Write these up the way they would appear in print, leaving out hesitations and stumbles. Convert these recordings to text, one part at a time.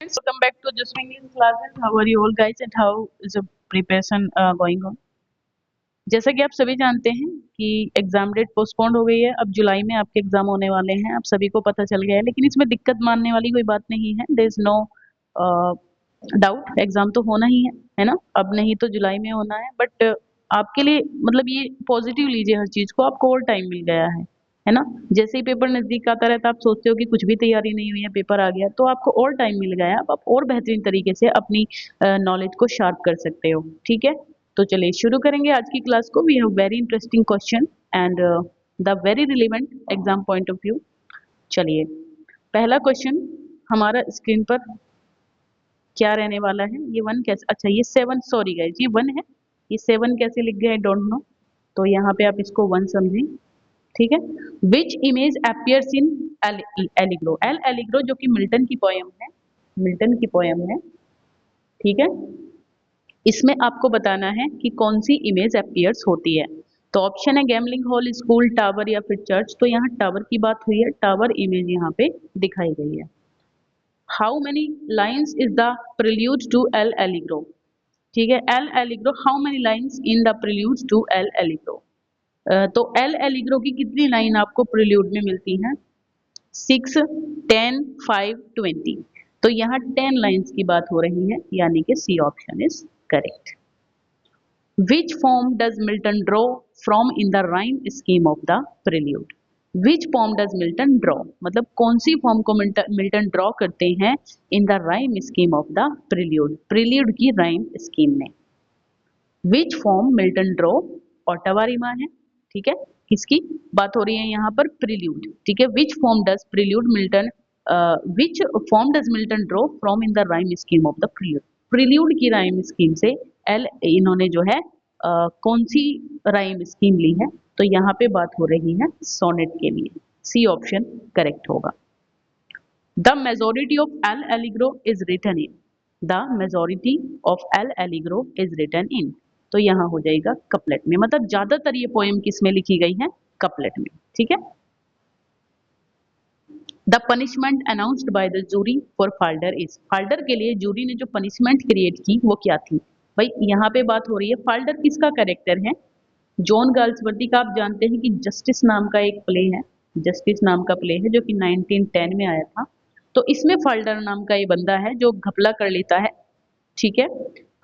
Friends, welcome back to Just English classes. How are you all guys and how is the preparation going on? जैसा कि आप सभी जानते हैं कि एग्जाम डेट पोस्टपोन्ड हो गई है। अब जुलाई में आपके एग्जाम होने वाले हैं, आप सभी को पता चल गया है। लेकिन इसमें दिक्कत मानने वाली कोई बात नहीं है। There is no doubt, exam तो होना ही है ना। अब नहीं तो जुलाई में होना है, बट आपके लिए मतलब ये पॉजिटिव लीजिए हर चीज को, आपको और टाइम मिल गया है ना। जैसे ही पेपर नजदीक आता रहता है आप सोचते हो कि कुछ भी तैयारी नहीं हुई है, पेपर आ गया, तो आपको और टाइम मिल गया है। अब आप और बेहतरीन तरीके से अपनी नॉलेज को शार्प कर सकते हो। ठीक है, तो चलिए शुरू करेंगे आज की क्लास को। We have very interesting question and the very relevant exam point of view. चलिए, पहला क्वेश्चन हमारा स्क्रीन पर क्या रहने वाला है। ये वन कैसे, अच्छा ये सेवन, सॉरी गाइस ये वन है, ये सेवन कैसे लिख गया आई डोंट नो। तो यहाँ पे आप इसको वन समझें। ठीक है, which image appears in L'Allegro. L Allegro जो कि मिल्टन की पोयम है, मिल्टन की पोयम है। ठीक है, इसमें आपको बताना है कि कौन सी इमेज अपियर्स होती है। तो ऑप्शन है गैमलिंग हॉल, स्कूल, टावर या फिर चर्च। तो यहाँ टावर की बात हुई है, टावर इमेज यहाँ पे दिखाई गई है। How many lines is the prelude to L'Allegro. ठीक है, L'Allegro, how many lines in the prelude to L'Allegro. तो एल एलिग्रो की कितनी लाइन आपको प्रिल्यूड में मिलती हैं? 6, 10, 5, 20। तो यहाँ 10 लाइन्स की बात हो रही है, यानी कि C option is correct. Which form does Milton draw from in the rhyme scheme of the prelude? Which form does Milton draw? मतलब कौन सी फॉर्म को मिल्टन ड्रॉ करते हैं in the rhyme scheme of the prelude, prelude की rhyme scheme में। Which form Milton draw, Ottawa Rima है। ठीक है, किसकी बात हो रही है यहाँ पर? प्रिल्यूड। ठीक है, which form does prelude Milton, which form does Milton draw from in the rhyme scheme of the prelude. Prelude की राइम स्कीम से एल इन्होंने जो है कौन सी राइम स्कीम ली है? तो यहाँ पे बात हो रही है सोनेट के लिए। सी ऑप्शन करेक्ट होगा। The majority of L'Allegro is written in, the majority of L'Allegro is written in. तो यहाँ हो जाएगा कपलेट में, मतलब ज्यादातर ये पोएम किस में लिखी गई है? कपलेट में। ठीक है, the punishment announced by the jury for Falder is. Falder के लिए जूरी ने जो पनिशमेंट क्रिएट की वो क्या थी? भाई यहाँ पे बात हो रही है, फाल्डर किसका कैरेक्टर है? जॉन गाल्सवर्दी का। आप जानते हैं कि जस्टिस नाम का एक प्ले है, जस्टिस नाम का प्ले है जो कि 1910 में आया था। तो इसमें फाल्डर नाम का ये बंदा है जो घपला कर लेता है। ठीक है,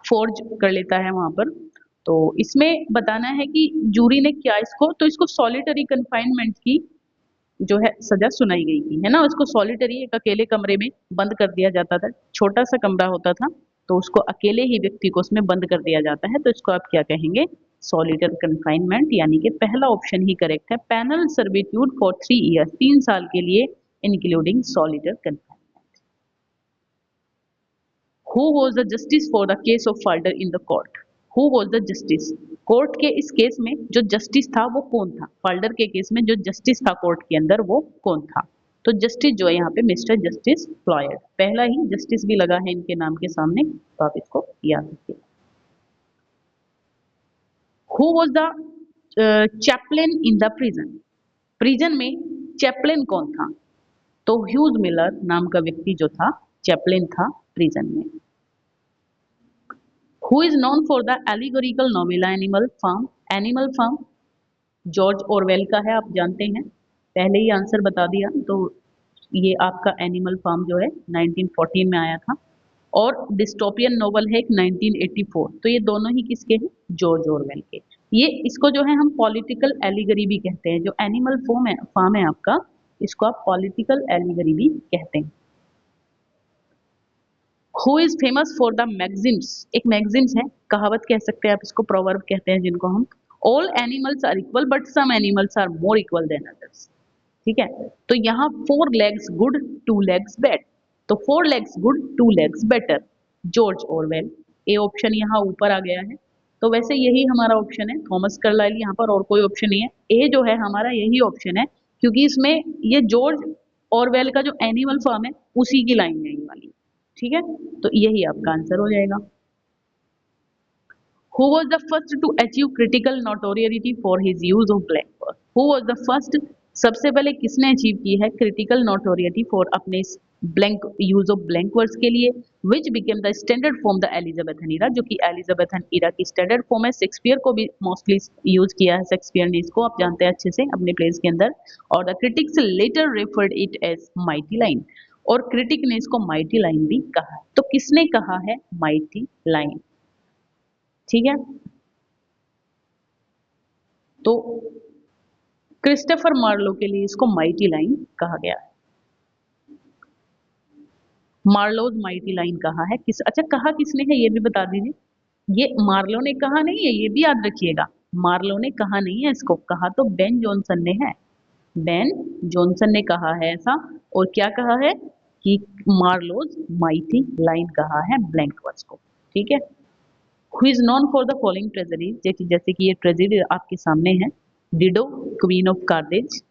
फोर्ज कर लेता है वहां पर। तो इसमें बताना है कि जूरी ने क्या इसको, तो इसको सॉलिटरी कन्फाइनमेंट की जो है सजा सुनाई गई थी, है ना। उसको सॉलिटरी एक अकेले कमरे में बंद कर दिया जाता था, छोटा सा कमरा होता था, तो उसको अकेले ही व्यक्ति को उसमें बंद कर दिया जाता है। तो इसको आप क्या कहेंगे? सॉलिटरी कन्फाइनमेंट, यानी कि पहला ऑप्शन ही करेक्ट है। पैनल सर्विट्यूड फॉर 3 ईयर, 3 साल के लिए, including solitary confinement. Who was the justice for the case of Falder in the court. Who was the justice, court के इस केस में जो जस्टिस था वो कौन था? फाल्डर के केस में जो जस्टिस था कोर्ट के अंदर वो कौन था? तो जस्टिस जो है यहाँ पे मिस्टर जस्टिस फ्लॉयड, पहला ही जस्टिस भी लगा है इनके नाम के सामने, तो आप इसको याद रखिए। Who was the Chaplin in the prison, prison में चैपलिन कौन था? तो ह्यूज मिलर नाम का व्यक्ति जो था चैपलिन था प्रिजन में। Who is known for the allegorical novella Animal Farm. Animal Farm George Orwell का है, आप जानते हैं, पहले ही आंसर बता दिया। तो ये आपका एनिमल फार्म जो है 1914 में आया था, और डिस्टोपियन नोवेल है एक 1984। तो ये दोनों ही किसके हैं? जॉर्ज ऑरवेल के। ये इसको जो है हम पॉलिटिकल एलिगरी भी कहते हैं। जो एनिमल फार्म है आपका, इसको आप पॉलिटिकल एलिगरी भी कहते हैं। Who is famous for the maxims, एक मैगजिम्स है, कहावत कह सकते हैं आप इसको, प्रोवर्ब कहते हैं जिनको हम। All animals are equal but some animals are more equal than others. ठीक है, तो यहाँ 4 legs गुड 2 legs बैड, तो 4 legs good 2 legs better, George Orwell. A option यहाँ ऊपर आ गया है। तो वैसे यही हमारा ऑप्शन है, थॉमस कार्लाइल, यहाँ पर और कोई ऑप्शन नहीं है। ए जो है हमारा यही ऑप्शन है, क्योंकि इसमें ये जॉर्ज ऑरवेल का जो एनिमल फार्म है उसी की लाइन है ये वाली। ठीक है, तो यही आपका आंसर हो जाएगा। Who was the first to achieve critical notoriety for his use of black pearl? Who was the first, सबसे पहले किसने अचीव की है क्रिटिकल नोटोरियटी फॉर अपने blank use of blank words के लिए, which became the standard form the Elizabethan era, जो कि एलिजाबेथन ईरा की स्टैंडर्ड फॉर्म है। शेक्सपियर को भी मोस्टली यूज किया है शेक्सपियर ने इसको, आप जानते हैं अच्छे से अपने प्लेस के अंदर। और the critics later referred it as mighty line, और क्रिटिक ने इसको माइटी लाइन भी कहा है। तो किसने कहा है माइटी लाइन? ठीक है, तो क्रिस्टोफर मार्लो के लिए इसको माइटी लाइन कहा गया है। मार्लोज माइटी लाइन कहा है किस, अच्छा कहा किसने है ये भी बता दीजिए। ये मार्लो ने कहा नहीं है, ये भी याद रखिएगा। मार्लो ने कहा नहीं है इसको, कहा तो बेन जॉनसन ने है। बेन जॉनसन ने कहा है ऐसा। और क्या कहा है कि मार्लोज माइटी लाइन कहा है ब्लैंक वर्ड्स को। ठीक है, who is non for the following tragedies, जैसे कि ये ट्रेजेडी आपके सामने है। डिडो क्वीन ऑफ कार्देज,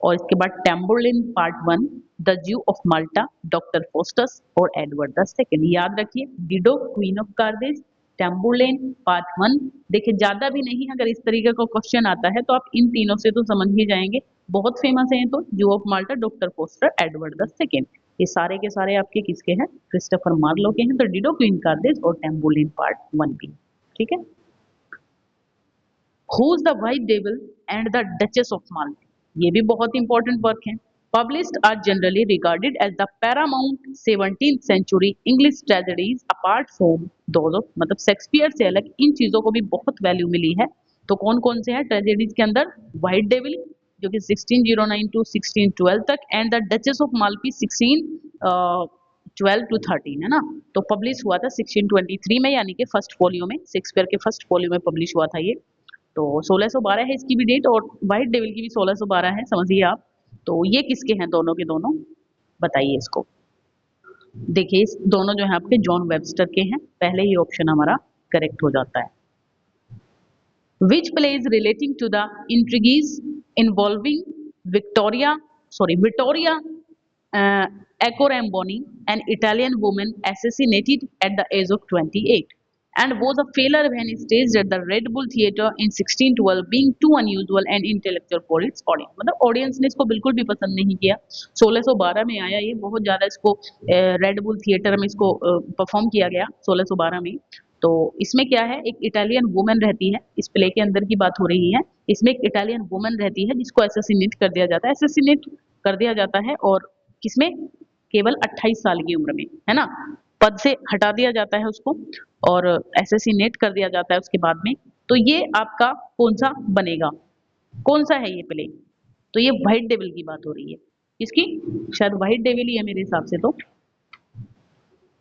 और इसके बाद टेम्बरलिन पार्ट वन, द ज्यू ऑफ माल्टा, डॉक्टर फोस्टस और एडवर्ड द सेकंड। याद रखिए, डिडो क्वीन ऑफ कार्देज, टेम्बरलिन पार्ट वन। देखिए ज्यादा भी नहीं, अगर इस तरीके का क्वेश्चन आता है तो आप इन तीनों से तो समझ ही जाएंगे, बहुत फेमस है तो, Jew of Malta, Doctor Faustus, Edward the second. ये सारे के सारे आपके किसके हैं? क्रिस्टोफर मार्लो के हैं। तो डिडो क्वीन कार्देज और टेम्बरलिन पार्ट वन भी। ठीक है, Who's the White Devil and the Duchess of Malfi? ये भी बहुत इंपॉर्टेंट वर्क है। Published are generally regarded as the paramount 17th century English tragedies apart from those of, मतलब शेक्सपियर से अलग इन चीजों को भी बहुत वैल्यू मिली है। तो कौन कौन से हैं ट्रेजेडीज के अंदर? व्हाइट डेविल जो कि 1609 टू 1612 तक, and the Duchess of Malfi 1612 to 13, है ना। तो पब्लिश हुआ था 1623 में, यानी कि फर्स्ट फोलियो में, शेक्सपियर के फर्स्ट फोलियो में पब्लिश हुआ था ये। तो 1612 है इसकी भी डेट, और व्हाइट डेविल की भी 1612 है, समझिए आप। तो ये किसके हैं दोनों के दोनों? बताइए इसको। देखिए इस दोनों जो है आपके जॉन वेबस्टर के हैं, पहले ही ऑप्शन हमारा करेक्ट हो जाता है। Which play is relating to the intrigues involving Vittoria Accoramboni, an Italian woman assassinated at the age of 28, and was a failure when staged at the Red Bull Theatre in 1612, being too unusual and intellectual for its audience। मतलब audience ने इसको बिल्कुल भी पसंद नहीं किया। 1612 में आया ये, बहुत ज़्यादा इसको रेड बुल थिएटर में इसको परफॉर्म किया गया 1612 में। तो इसमें क्या है, एक इटालियन वुमन रहती है, इस प्ले के अंदर की बात हो रही है। इसमें एक इटालियन वुमन रहती है जिसको एसेसिनेट कर दिया जाता है, और किसमें? केवल 28 साल की उम्र में, है ना। पद से हटा दिया जाता है उसको और एसेसिनेट कर दिया जाता है उसके बाद में। तो ये आपका कौन सा बनेगा? कौन सा है ये प्ले? तो ये व्हाइट डेविल की बात हो रही है। इसकी शायद व्हाइट डेविल ही है मेरे हिसाब से तो,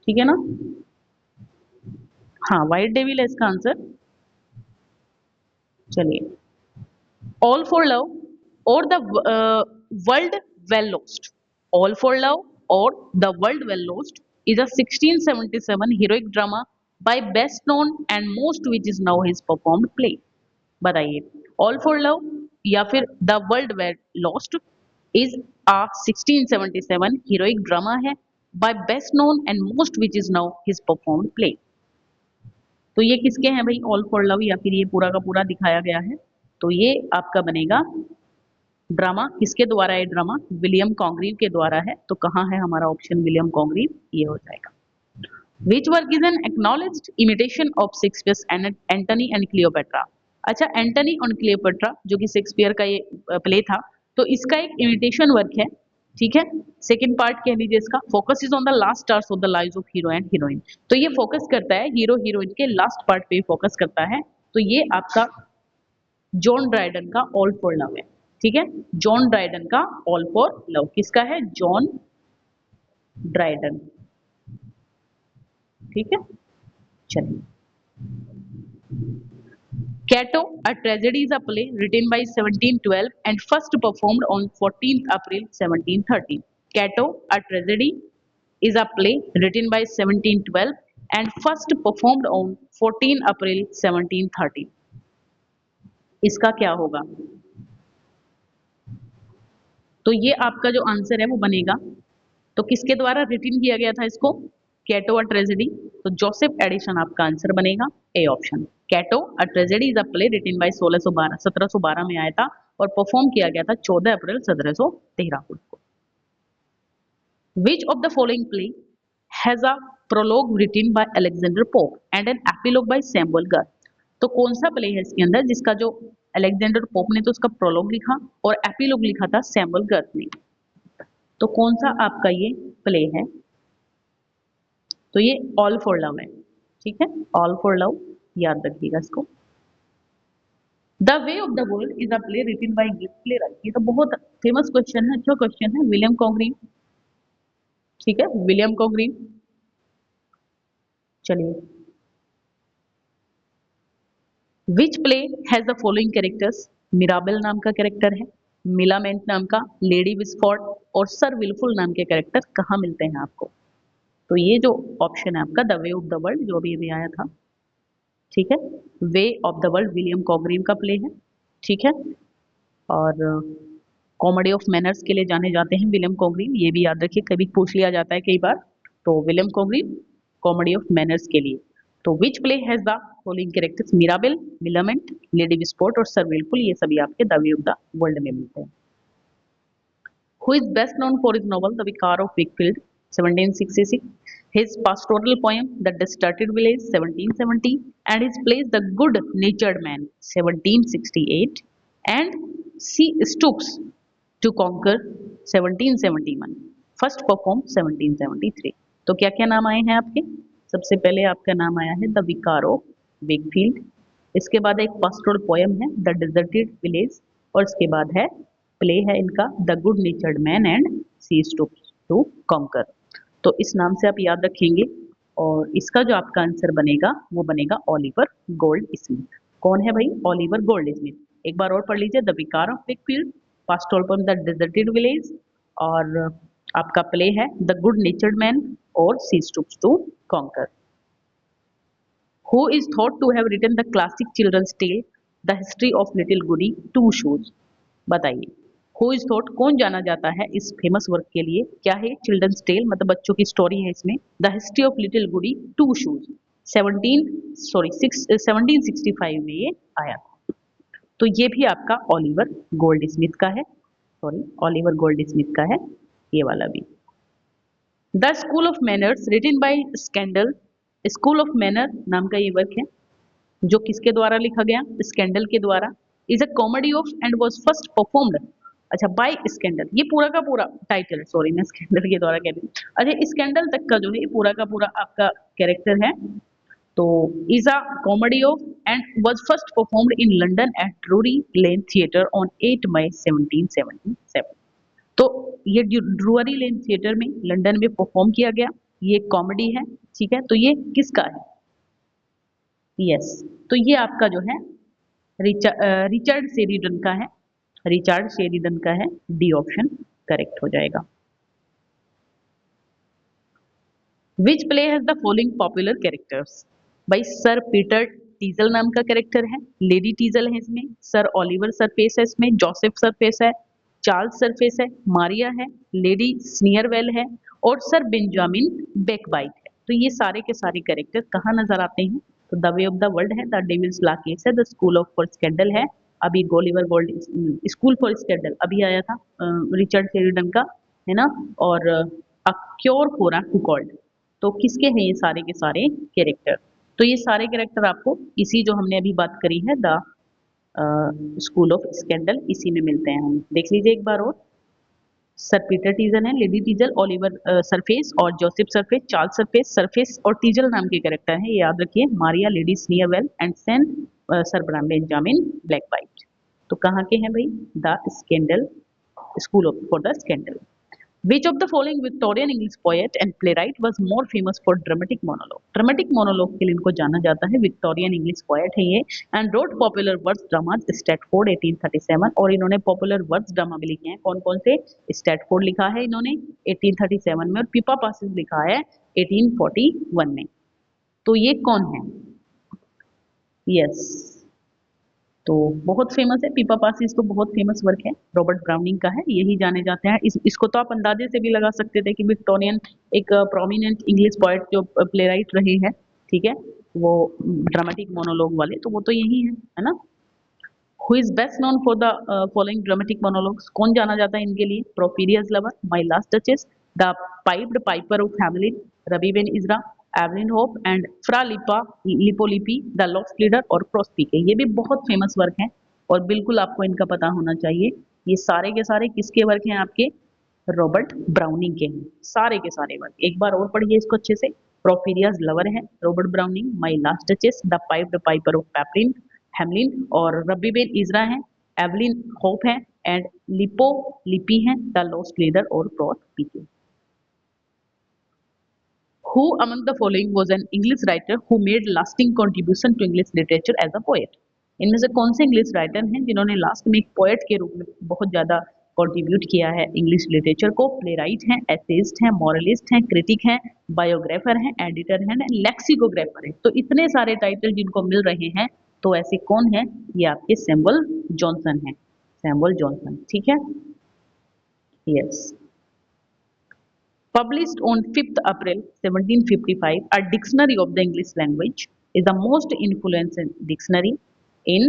ठीक है ना। हाँ व्हाइट डेविल है इसका आंसर। चलिए, all for love or the world well lost, all for love or the world well lost is a 1677 heroic drama by best known and most which is now his performed play। बताइए, all for love या फिर the world well lost is a 1677 heroic drama है, by best known and most which is now his performed play। तो ये किसके हैं भाई? All for love या फिर ये पूरा का पूरा दिखाया गया है। तो ये आपका बनेगा ड्रामा, किसके द्वारा है ड्रामा? विलियम कॉन्ग्रीव के द्वारा है। तो कहाँ है हमारा ऑप्शन? विलियम कॉन्ग्रीव, ये हो जाएगा। Which work is an acknowledged imitation of Shakespeare's Antony and Cleopatra. अच्छा, एंटनी और क्लियोपेट्रा जो कि शेक्सपियर का ये प्ले था, तो इसका एक इमिटेशन वर्क है। ठीक है, सेकंड पार्ट कह लीजिए इसका। Focus is on the last stars of the lives of hero and heroine. तो ये फोकस करता है हीरो हीरोइन के लास्ट पार्ट पे फोकस करता है। तो ये आपका जॉन ड्राइडन का ऑल फॉर लव है। ठीक है, जॉन ड्राइडन का ऑल फॉर लव किसका है? John Dryden. ठीक है, चलिए। Cato, a tragedy is a play written by 1712 and first performed on 14th April 1713। Cato, a tragedy is a play written by 1712 and first performed on 14 April 1713। इसका क्या होगा? तो ये आपका जो आंसर है वो बनेगा, तो किसके द्वारा रिटन किया गया था इसको? Cato a tragedy. तो जोसेफ एडिशन आपका आंसर बनेगा, A option. Cato a tragedy is a play written by 1712 में आया था और परफॉर्म किया गया था 14 अप्रैल 1713 को। Which of the following play has a prologue written by Alexander Pope and an epilogue by Samuel Garth? तो कौन सा प्ले है इसके अंदर जिसका जो अलेक्जेंडर पोप ने तो उसका प्रोलॉग लिखा और एपिलॉग लिखा था सैमुअल गर्थ ने? तो कौन सा आपका ये प्ले है? तो ये ऑल फॉर लव है, ठीक है, ऑल फॉर लव, याद रखिएगा इसको। The way of the world is a play written by English playwright, ये तो बहुत फेमस क्वेश्चन है, अच्छा क्वेश्चन है, विलियम कॉन्ग्रीन, ठीक है, विलियम कॉन्ग्रीन। चलिए, which play has the following characters? Mirabell नाम का कैरेक्टर है, मिलामेंट नाम का, लेडी विस्फोर्ड और सर विलफुल नाम के कैरेक्टर कहाँ मिलते हैं आपको? तो ये जो ऑप्शन है आपका the way of the world, जो अभी अभी आया था, ठीक है, way of the world William Congreve का प्ले है, ठीक है। और कॉमेडी ऑफ मैनर्स के लिए जाने जाते हैं विलियम कॉन्ग्रीन, ये भी याद रखिए, कभी पूछ लिया जाता है कई बार। तो William Congreve comedy of manners के लिए। तो which play has the following characters? Mirabell, Millamant, Lady Wishfort और सर विलफुल, ये सभी आपके the way of the world में मिलते हैं। Who is best known for his novel The Vicar of Wakefield 1766, his pastoral poem The Deserted Village 1770, and his plays The Good Natured Man 1768 and She Stoops to Conquer 1771, first performed 1773। तो क्या क्या नाम आए हैं आपके? सबसे पहले आपका नाम आया है द विकार ऑफ वेकफील्ड, इसके बाद एक पास्टोरल पोयम है द डिजर्टेड विलेज, और इसके बाद है प्ले है इनका the good natured man and she stoops to conquer. तो इस नाम से आप याद रखेंगे और इसका जो आपका आंसर बनेगा वो बनेगा ओलिवर गोल्ड स्मिथ। कौन है भाई? Oliver Goldsmith. एक बार और पढ़ लीजिए, the vicar of Wakefield, pastoral poem the deserted village, और आपका प्ले है द गुड नेचर्ड मैन और she stoops to conquer. Who is thought to have written the classic children's tale, The History of Little Goody Two Shoes? बताइए, Who is thought, कौन जाना जाता है इस फेमस वर्क के लिए? क्या है? चिल्ड्रंस टेल, मतलब बच्चों की स्टोरी है इसमें। The history of little goody two shoes 1765 में ये आया था। तो ये भी आपका ओलिवर गोल्ड स्मिथ का है, सॉरी ओलिवर गोल्ड स्मिथ का है ये वाला भी। The school of manners written by scandal, school of manner नाम का ये वर्क है जो किसके द्वारा लिखा गया? स्कैंडल के द्वारा। Is a comedy of and was first performed, अच्छा बाय स्कैंडल, ये पूरा का पूरा टाइटल, सॉरी मैं स्कैंडल के द्वारा कह रही हूँ, अच्छा स्कैंडल तक का जो है ये पूरा का पूरा आपका कैरेक्टर है। तो is a comedy of and was first performed in London at Drury Lane theatre on 8 May 1777। तो ये ड्रूअरी लेन थिएटर में लंदन में परफॉर्म किया गया, ये कॉमेडी है, ठीक है। तो ये किसका है? यस, तो ये आपका जो है रिचर्ड शेरिडन का है, रिचर्ड शेरिडन का है, डी ऑप्शन करेक्ट हो जाएगा। विच play has the following popular characters? भाई सर पीटर टीजल नाम का कैरेक्टर है, लेडी टीजल है इसमें, सर ओलिवर सरफेस है इसमें, जोसेफ सरफेस है, चार्ल्स सरफेस है, मारिया है, लेडी स्नियरवेल है और सर बेंजामिन बेकबाइट है। तो ये सारे के सारे कैरेक्टर कहाँ नजर आते हैं? तो the way of the world है, द डेविल्स ला केस है, the school of for scandal है, अभी गोलिवर गोल्ड स्कूल फॉर स्कैंडल अभी आया था रिचर्ड शेरिडन का, है ना, और अ क्योर फॉर अ कुकॉल्ड। तो किसके हैं ये सारे के सारे कैरेक्टर? तो ये सारे कैरेक्टर आपको इसी जो हमने अभी बात करी है द स्कूल ऑफ स्कैंडल, इसी में मिलते हैं। हम देख लीजिए एक बार और, सर पीटर टीजल है, लेडी टीजल, ओलिवर सरफेस और Joseph Surface, Charles Surface, Surface और टीजल नाम के कैरेक्टर हैं, ये याद रखिए, Maria, Lady Sneerwell and saint Sir Benjamin Backbite. तो कहाँ के हैं भाई? The scandal, school of for the scandal. Which of the following Victorian English poet and playwright was more famous for dramatic monologue? Dramatic monologue के लिए इनको जाना जाता है, विक्टोरियन इंग्लिश पोएट है ये, and wrote popular words dramas Stafford 1837, और इन्होंने पॉपुलर वर्ड्स ड्रामा भी लिखे हैं। कौन कौन से? स्टैटफोर्ड लिखा है इन्होंने 1837 में और पीपा पासिस लिखा है 1841 में। तो ये कौन है? यस, तो बहुत फेमस है पीपा पासिस, तो बहुत फेमस वर्क है, रॉबर्ट ब्राउनिंग का है, यही जाने जाते हैं। इसको तो आप अंदाजे से भी लगा सकते थे कि विक्टोरियन एक प्रोमिनेंट इंग्लिश पोएट जो प्ले राइट रहे हैं, ठीक है, वो ड्रामेटिक मोनोलॉग वाले, तो वो तो यही है ना। Who is best known for the following dramatic monologues? कौन जाना जाता है इनके लिए? Porphyria's lover, my last duchess, the pied piper of Hamelin, Rabbi Ben Ezra, Evelyn Hope and Fra Lippo Lippo Lippi, the lost leader और प्रोस्पिके। ये भी बहुत फेमस वर्क हैं और बिल्कुल आपको इनका पता होना चाहिए। ये सारे के सारे किसके वर्क हैं आपके? रॉबर्ट ब्राउनिंग के हैं सारे के सारे वर्क। एक बार और पढ़िए इसको अच्छे से। प्रोफीरियाज लवर है Robert Browning, my last duchess, the pied piper of पैपलिन हेमलिन, और रबीबेन इजरा है, एवलिन होप है एंड लिपो लिपि है, द लॉस्ट लीडर और प्रोस्पिके। Who among the following was an English writer who made lasting contribution to English literature as a poet? इनमें से कौन से इंग्लिश राइटर हैं जिन्होंने लास्ट में एक पोएट के रूप में बहुत ज्यादा कंट्रीब्यूट किया है इंग्लिश लिटरेचर को? प्ले राइट हैं, एसेइस्ट हैं, मॉरलिस्ट हैं, क्रिटिक हैं, बायोग्राफर हैं, एडिटर हैं, लेक्सिकोग्राफर हैं। तो इतने सारे टाइटल जिनको मिल रहे हैं, तो ऐसे कौन है? ये आपके सैमुअल जॉनसन हैं, सैमुअल जॉनसन। ठीक है, yes. Published on 5th April 1755, a dictionary of the English language is the most influential dictionary in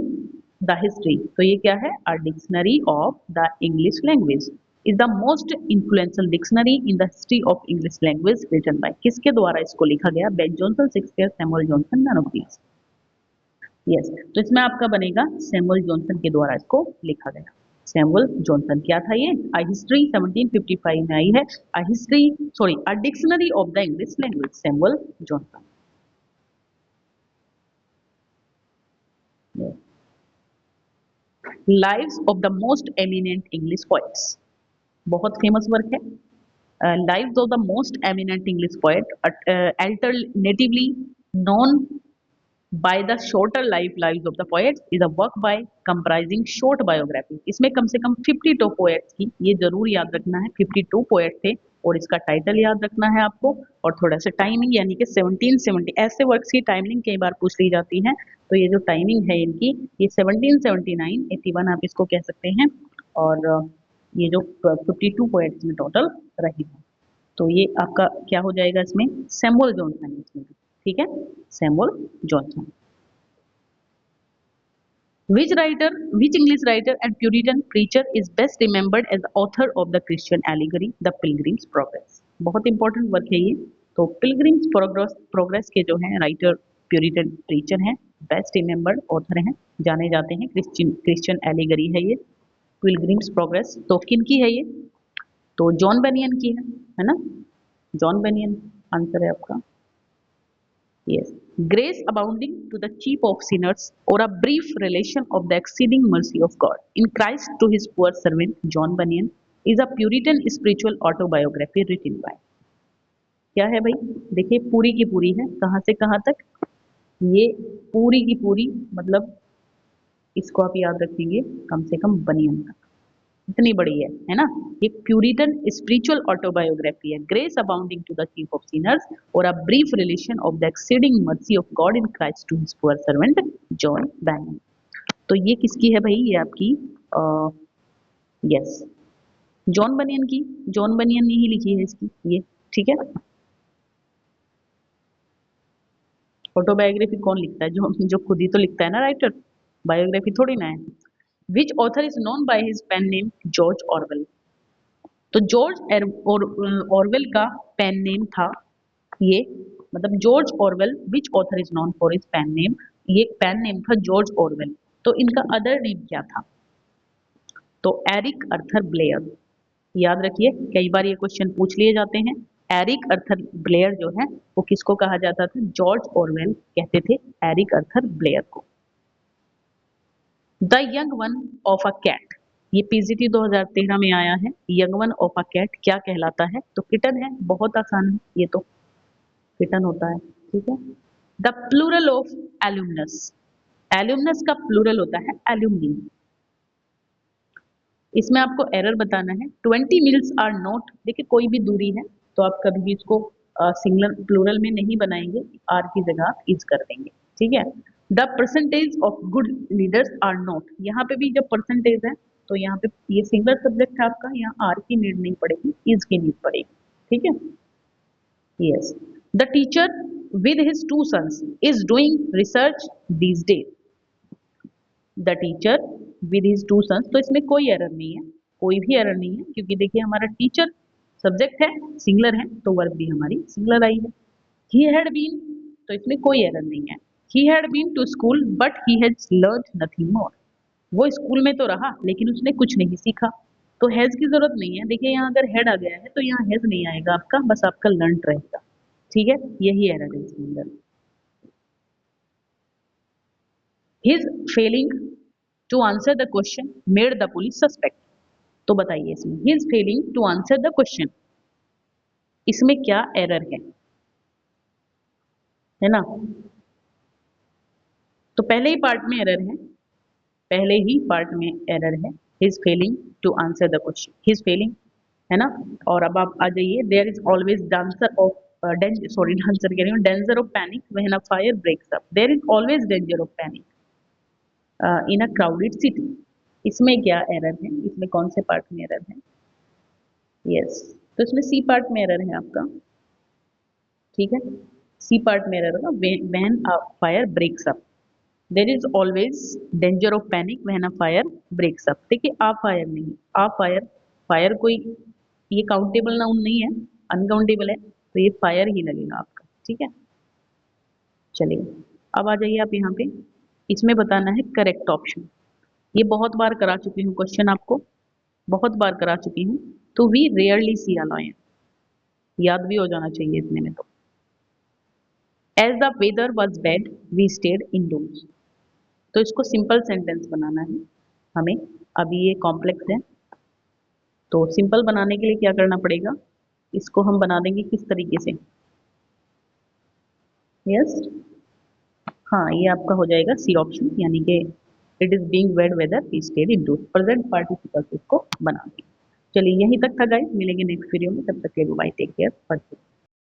the history. तो ये क्या है? A dictionary of the English language is the most influential dictionary in the history of English language written by. किसके द्वारा इसको लिखा गया? Ben Jonson, Shakespeare, Samuel Johnson, none of these. Yes, तो इसमें आपका बनेगा सैमुअल जॉनसन के द्वारा इसको लिखा गया। सैमुअल जॉनसन क्या था ये? अ हिस्ट्री 1755 में आई है, a history sorry a dictionary of the English language, Samuel Johnson. Lives of the most eminent English poets, बहुत फेमस वर्क है। Lives of the most eminent English poet alternatively non by the shorter lives of the poets is a work by comprising short biography। इसमें कम से कम 52 poets की, ये जरूर याद रखना है, 52 poet थे और इसका टाइटल याद रखना है आपको। और थोड़ा सा टाइमिंग यानी कि 1770, ऐसे वर्क्स की टाइमिंग कई बार पूछ ली जाती है, तो ये जो टाइमिंग है इनकी, ये 1779 81 आप इसको कह सकते हैं। और ये जो 52 poets में टोटल रही है, तो ये आपका क्या हो जाएगा इसमें? सैमुअल जॉनसन इसमें। ठीक है, Samuel Johnson. Which English writer and Puritan preacher is best remembered as the author of the Christian allegory, The Pilgrim's Progress? बहुत इंपॉर्टेंट वर्क है ये। तो पिलग्रिम्स प्रोग्रेस के जो हैं राइटर, प्यूरिटन प्रीचर हैं, बेस्ट रिमेम्बर्ड ऑथर हैं, जाने जाते हैं, क्रिश्चियन एलिगरी है ये पिलग्रिम्स प्रोग्रेस। तो किन की है ये? तो जॉन बेनियन की है ना? जॉन बेनियन आंसर है आपका। Yes. Grace abounding to the chief of sinners, or a brief relation of the exceeding mercy of God in Christ to his poor servant John Bunyan, is a Puritan spiritual autobiography written by। क्या है भाई? देखिए पूरी की पूरी है, कहाँ से कहाँ तक? ये पूरी की पूरी, मतलब इसको आप याद रखेंगे कम से कम बनियन तक, इतनी बड़ी है ना? ये प्यूरिटन स्पिरिचुअल ऑटोबायोग्राफी है, grace abounding to the chief of sinners or a brief relation of the exceeding mercy of God in Christ to his poor servant John Bunyan. तो ये किसकी है भाई? ये आपकी यस जॉन बनियन की। जॉन बनियन ने ही लिखी है इसकी ये। ठीक है, ऑटोबायोग्राफी कौन लिखता है? जो खुद ही तो लिखता है ना राइटर, बायोग्राफी थोड़ी ना है। Which author is known by his pen name George Orwell? तो जॉर्ज ऑरवेल का पेन नेम था ये, मतलब George Orwell, which author is known for his pen name, ये पेन नेम था जॉर्ज ऑरवेल। तो इनका अदर नेम क्या था? तो एरिक अर्थर ब्लेयर। याद रखिए, कई बार ये क्वेश्चन पूछ लिए जाते हैं। एरिक अर्थर ब्लेयर जो है वो किसको कहा जाता था? जॉर्ज ऑरवेल कहते थे एरिक अर्थर ब्लेयर को। The young one of a cat, ये पीजीटी 2013 में आया है। Young one of a cat क्या कहलाता है? तो किटन है, बहुत आसान है ये तो, किटन होता है। ठीक है। द प्लूरल ऑफ एल्यूमिनस, एल्यूमिनस का प्लूरल होता है एल्यूमिनी। इसमें आपको एरर बताना है, 20 मील्स आर नॉट, देखिए कोई भी दूरी है तो आप कभी भी इसको सिंगुलर प्लूरल में नहीं बनाएंगे, आर की जगह आप इज कर देंगे। ठीक है। The percentage of good leaders are not, यहाँ पे भी जब परसेंटेज है तो यहाँ पे ये सिंगलर सब्जेक्ट है आपका, यहाँ आर की नीड नहीं पड़ेगी, इज की नीड पड़ेगी। ठीक है। Yes, the teacher with his 2 sons is doing research these days. The teacher with his 2 sons, तो इसमें कोई एरर नहीं है, कोई भी एरर नहीं है, क्योंकि देखिए हमारा टीचर सब्जेक्ट है, सिंगुलर है, तो वर्ब भी हमारी सिंगुलर आई है। ही हैड बीन, तो इसमें कोई एरर नहीं है। He had been to school but he has learn nothing more. वो स्कूल में तो रहा लेकिन उसने कुछ नहीं सीखा। तो हैज की जरूरत नहीं है। देखिए यहाँ अगर हेड आ गया है तो यहाँ हैज नहीं आएगा आपका, बस आपका लर्न रहेगा। ठीक है, यही एरर है इसके अंदर। His failing to answer the question made the police suspect. तो बताइए इसमें his failing to answer the question, इसमें क्या एरर है ना? तो पहले ही पार्ट में एरर है, पहले ही पार्ट में एरर है। His failing to answer the question, his failing, है ना? और अब आप आ जाइए, there is always dancer of sorry dancer कह रही हूँ, danger of panic when a fire breaks up. There is always danger of panic in a crowded city. इसमें क्या एरर है, इसमें कौन से पार्ट में एरर है? यस, तो इसमें सी पार्ट में एरर है आपका। ठीक है, सी पार्ट में एरर होगा, when a fire breaks up. There is always danger of panic when a fire breaks up. देखिए आ फायर नहीं, आ फायर, फायर कोई ये काउंटेबल नाउन नहीं है, अनकाउंटेबल है, तो ये फायर ही लगेगा आपका। ठीक है, चलिए अब आ जाइए आप यहाँ पे, इसमें बताना है करेक्ट ऑप्शन। ये बहुत बार करा चुकी हूँ क्वेश्चन आपको, बहुत बार करा चुकी हूँ। तो वी रेयरली सी अलायन, याद भी हो जाना चाहिए इतने में। तो as the weather was bad we stayed indoors. तो इसको सिंपल सेंटेंस बनाना है हमें। अभी ये कॉम्प्लेक्स है, तो सिंपल बनाने के लिए क्या करना पड़ेगा, इसको हम बना देंगे किस तरीके से? यस, हाँ ये आपका हो जाएगा सी ऑप्शन, यानी कि it is being bad weather we stayed indoors, present participle इसको बना देंगे। चलिए यहीं तक था गाइस, मिलेंगे नेक्स्ट वीडियो में, तब तक के लिए बाय, टेक केयर।